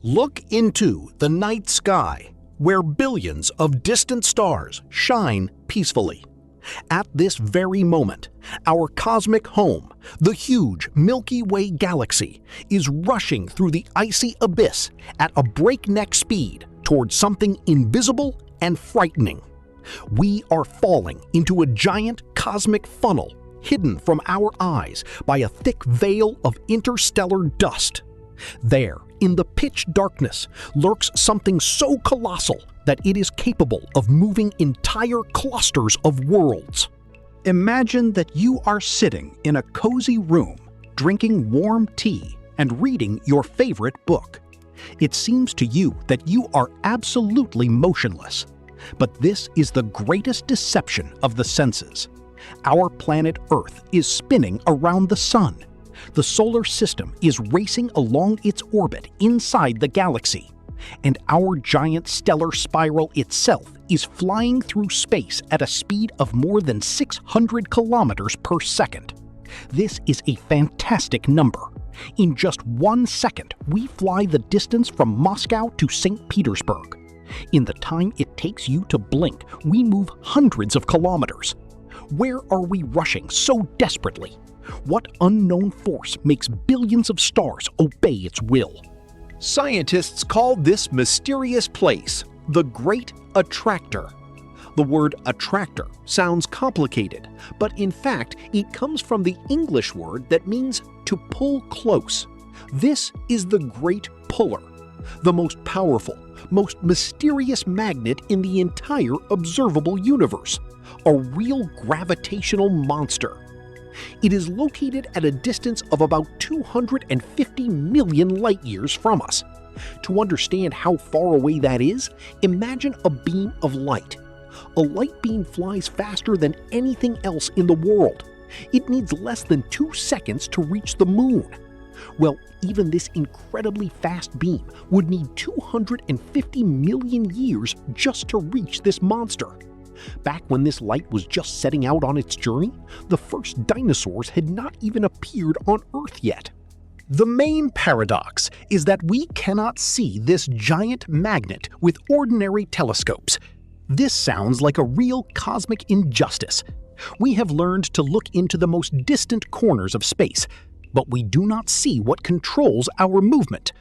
Look into the night sky, where billions of distant stars shine peacefully. At this very moment, our cosmic home, the huge Milky Way galaxy, is rushing through the icy abyss at a breakneck speed towards something invisible and frightening. We are falling into a giant cosmic funnel hidden from our eyes by a thick veil of interstellar dust. There, in the pitch darkness, lurks something so colossal that it is capable of moving entire clusters of worlds. Imagine that you are sitting in a cozy room, drinking warm tea and reading your favorite book. It seems to you that you are absolutely motionless. But this is the greatest deception of the senses. Our planet Earth is spinning around the sun. The solar system is racing along its orbit inside the galaxy, and our giant stellar spiral itself is flying through space at a speed of more than 600 kilometers per second. This is a fantastic number. In just 1 second, we fly the distance from Moscow to St. Petersburg. In the time it takes you to blink, we move hundreds of kilometers. Where are we rushing so desperately? What unknown force makes billions of stars obey its will? Scientists call this mysterious place the Great Attractor. The word attractor sounds complicated, but in fact it comes from the English word that means to pull close. This is the Great Puller, the most powerful, most mysterious magnet in the entire observable universe, a real gravitational monster. It is located at a distance of about 250 million light-years from us. To understand how far away that is, imagine a beam of light. A light beam flies faster than anything else in the world. It needs less than 2 seconds to reach the moon. Well, even this incredibly fast beam would need 250 million years just to reach this monster. Back when this light was just setting out on its journey, the first dinosaurs had not even appeared on Earth yet. The main paradox is that we cannot see this giant magnet with ordinary telescopes. This sounds like a real cosmic injustice. We have learned to look into the most distant corners of space, but we do not see what controls our movement.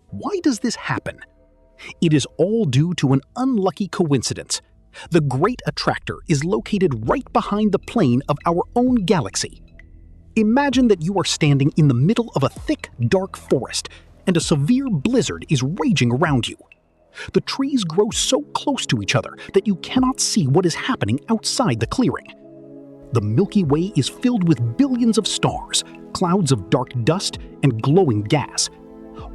Why does this happen? It is all due to an unlucky coincidence. The Great Attractor is located right behind the plane of our own galaxy. Imagine that you are standing in the middle of a thick, dark forest, and a severe blizzard is raging around you. The trees grow so close to each other that you cannot see what is happening outside the clearing. The Milky Way is filled with billions of stars, clouds of dark dust, and glowing gas.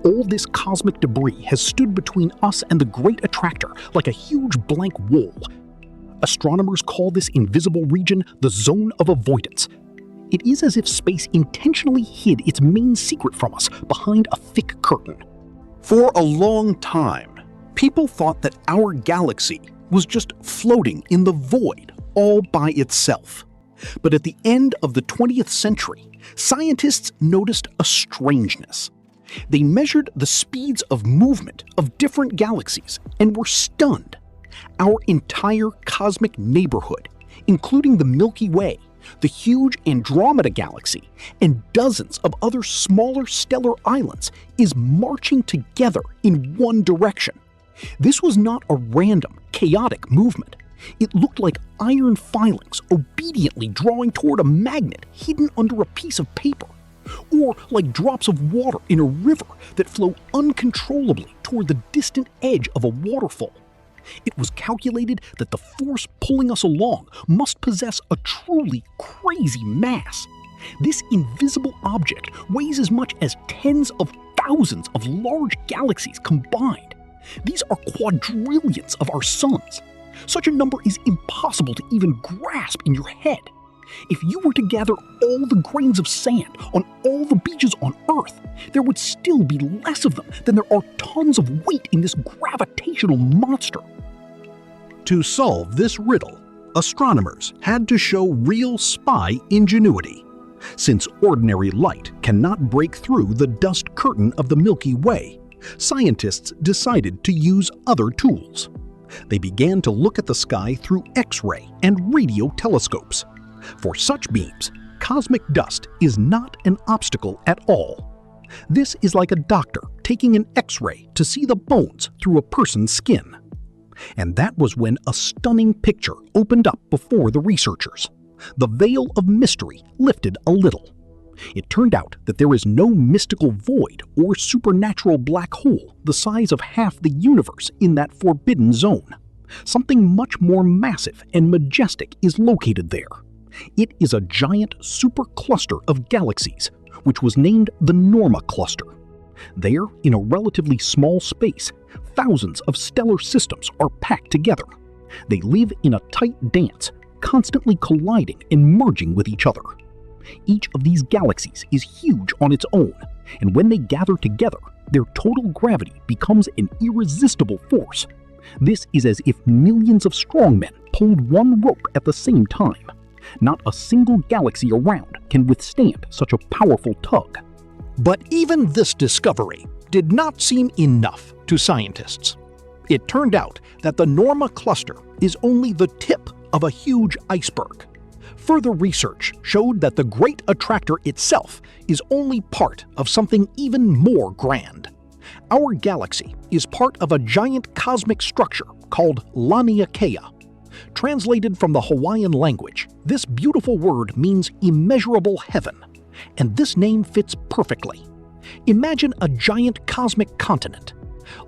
All this cosmic debris has stood between us and the Great Attractor like a huge blank wall. Astronomers call this invisible region the Zone of Avoidance. It is as if space intentionally hid its main secret from us behind a thick curtain. For a long time, people thought that our galaxy was just floating in the void all by itself. But at the end of the 20th century, scientists noticed a strangeness. They measured the speeds of movement of different galaxies and were stunned. Our entire cosmic neighborhood, including the Milky Way, the huge Andromeda galaxy, and dozens of other smaller stellar islands, is marching together in one direction. This was not a random, chaotic movement. It looked like iron filings obediently drawing toward a magnet hidden under a piece of paper, or like drops of water in a river that flow uncontrollably toward the distant edge of a waterfall. It was calculated that the force pulling us along must possess a truly crazy mass. This invisible object weighs as much as tens of thousands of large galaxies combined. These are quadrillions of our suns. Such a number is impossible to even grasp in your head. If you were to gather all the grains of sand on all the beaches on Earth, there would still be less of them than there are tons of weight in this gravitational monster. To solve this riddle, astronomers had to show real spy ingenuity. Since ordinary light cannot break through the dust curtain of the Milky Way, Scientists decided to use other tools. They began to look at the sky through X-ray and radio telescopes. For such beams, cosmic dust is not an obstacle at all. This is like a doctor taking an X-ray to see the bones through a person's skin. And that was when a stunning picture opened up before the researchers. The veil of mystery lifted a little. It turned out that there is no mystical void or supernatural black hole the size of half the universe in that forbidden zone. Something much more massive and majestic is located there. It is a giant supercluster of galaxies, which was named the Norma Cluster. There, in a relatively small space, thousands of stellar systems are packed together. They live in a tight dance, constantly colliding and merging with each other. Each of these galaxies is huge on its own, and when they gather together, their total gravity becomes an irresistible force. This is as if millions of strongmen pulled one rope at the same time. Not a single galaxy around can withstand such a powerful tug. But even this discovery did not seem enough to scientists. It turned out that the Norma Cluster is only the tip of a huge iceberg. Further research showed that the Great Attractor itself is only part of something even more grand. Our galaxy is part of a giant cosmic structure called Laniakea. Translated from the Hawaiian language, this beautiful word means immeasurable heaven, and this name fits perfectly. Imagine a giant cosmic continent.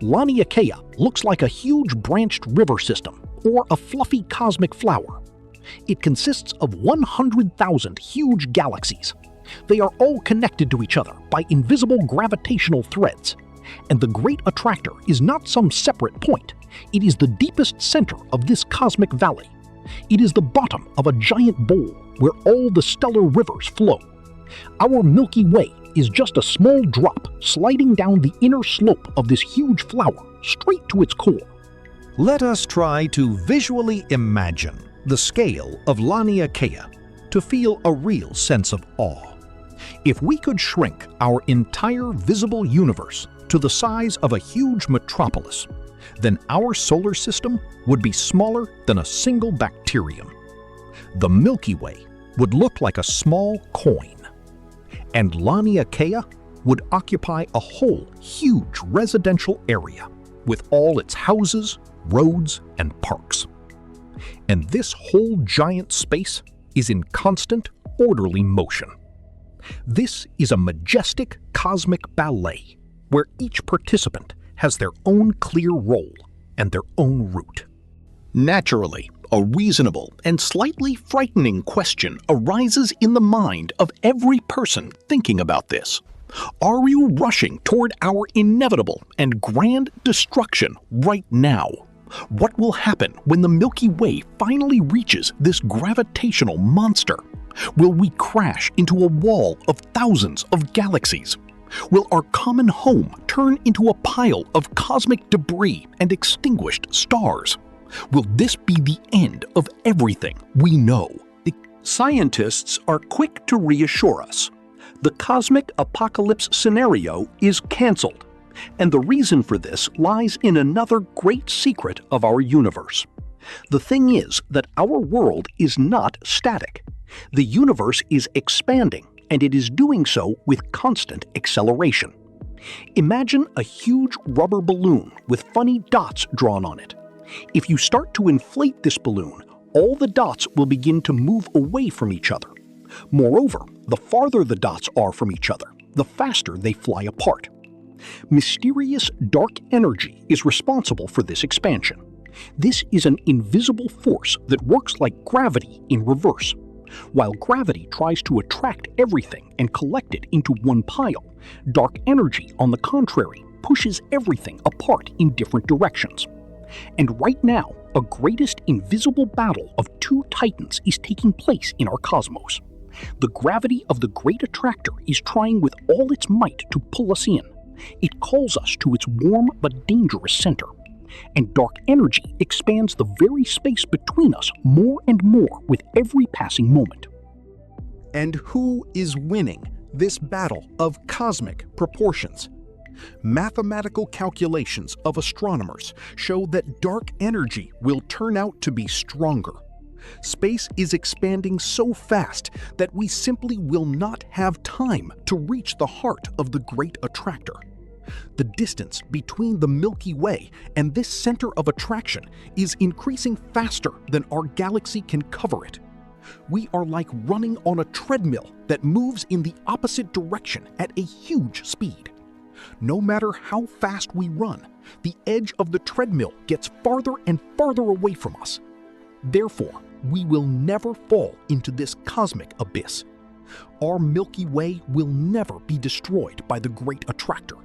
Laniakea looks like a huge branched river system or a fluffy cosmic flower. It consists of 100,000 huge galaxies. They are all connected to each other by invisible gravitational threads. And the Great Attractor is not some separate point. It is the deepest center of this cosmic valley. It is the bottom of a giant bowl where all the stellar rivers flow. Our Milky Way is just a small drop sliding down the inner slope of this huge flower straight to its core. Let us try to visually imagine the scale of Laniakea to feel a real sense of awe. If we could shrink our entire visible universe to the size of a huge metropolis, then our solar system would be smaller than a single bacterium. The Milky Way would look like a small coin, and Laniakea would occupy a whole huge residential area with all its houses, roads, and parks. And this whole giant space is in constant, orderly motion. This is a majestic cosmic ballet where each participant has their own clear role and their own route. Naturally, a reasonable and slightly frightening question arises in the mind of every person thinking about this. Are you rushing toward our inevitable and grand destruction right now? What will happen when the Milky Way finally reaches this gravitational monster? Will we crash into a wall of thousands of galaxies? Will our common home turn into a pile of cosmic debris and extinguished stars? Will this be the end of everything we know? Scientists are quick to reassure us. The cosmic apocalypse scenario is cancelled, and the reason for this lies in another great secret of our universe. The thing is that our world is not static. The universe is expanding, and it is doing so with constant acceleration. Imagine a huge rubber balloon with funny dots drawn on it. If you start to inflate this balloon, all the dots will begin to move away from each other. Moreover, the farther the dots are from each other, the faster they fly apart. Mysterious dark energy is responsible for this expansion. This is an invisible force that works like gravity in reverse. While gravity tries to attract everything and collect it into one pile, dark energy, on the contrary, pushes everything apart in different directions. And right now, a greatest invisible battle of two titans is taking place in our cosmos. The gravity of the Great Attractor is trying with all its might to pull us in. It calls us to its warm but dangerous center. And dark energy expands the very space between us more and more with every passing moment. And who is winning this battle of cosmic proportions? Mathematical calculations of astronomers show that dark energy will turn out to be stronger. Space is expanding so fast that we simply will not have time to reach the heart of the Great Attractor. The distance between the Milky Way and this center of attraction is increasing faster than our galaxy can cover it. We are like running on a treadmill that moves in the opposite direction at a huge speed. No matter how fast we run, the edge of the treadmill gets farther and farther away from us. Therefore, we will never fall into this cosmic abyss. Our Milky Way will never be destroyed by the Great Attractor.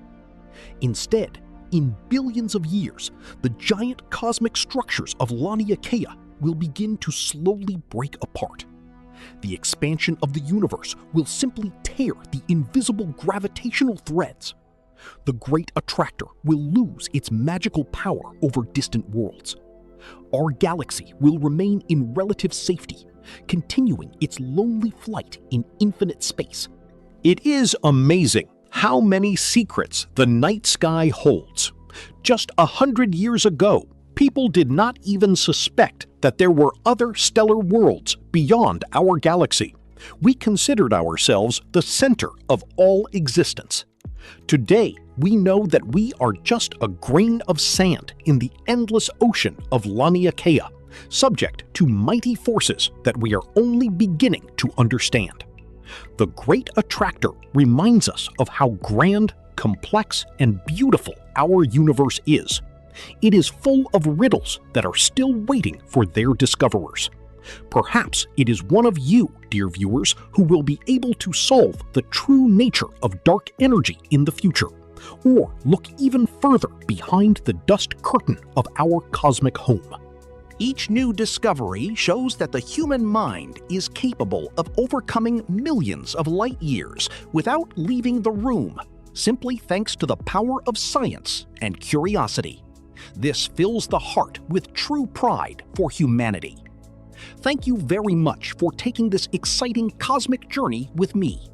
Instead, in billions of years, the giant cosmic structures of Laniakea will begin to slowly break apart. The expansion of the universe will simply tear the invisible gravitational threads. The Great Attractor will lose its magical power over distant worlds. Our galaxy will remain in relative safety, continuing its lonely flight in infinite space. It is amazing how many secrets the night sky holds. Just 100 years ago, people did not even suspect that there were other stellar worlds beyond our galaxy. We considered ourselves the center of all existence. Today, we know that we are just a grain of sand in the endless ocean of Laniakea, subject to mighty forces that we are only beginning to understand. The Great Attractor reminds us of how grand, complex, and beautiful our universe is. It is full of riddles that are still waiting for their discoverers. Perhaps it is one of you, dear viewers, who will be able to solve the true nature of dark energy in the future, or look even further behind the dust curtain of our cosmic home. Each new discovery shows that the human mind is capable of overcoming millions of light years without leaving the room, simply thanks to the power of science and curiosity. This fills the heart with true pride for humanity. Thank you very much for taking this exciting cosmic journey with me.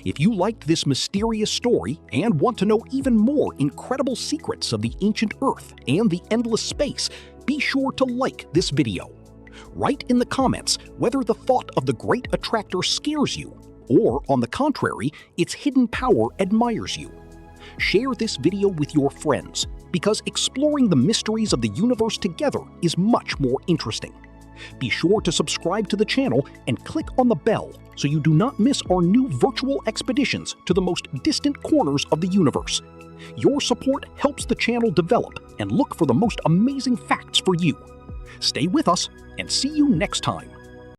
If you liked this mysterious story and want to know even more incredible secrets of the ancient Earth and the endless space, be sure to like this video. Write in the comments whether the thought of the Great Attractor scares you, or on the contrary, its hidden power admires you. Share this video with your friends, because exploring the mysteries of the universe together is much more interesting. Be sure to subscribe to the channel and click on the bell so you do not miss our new virtual expeditions to the most distant corners of the universe. Your support helps the channel develop and look for the most amazing facts for you. Stay with us and see you next time.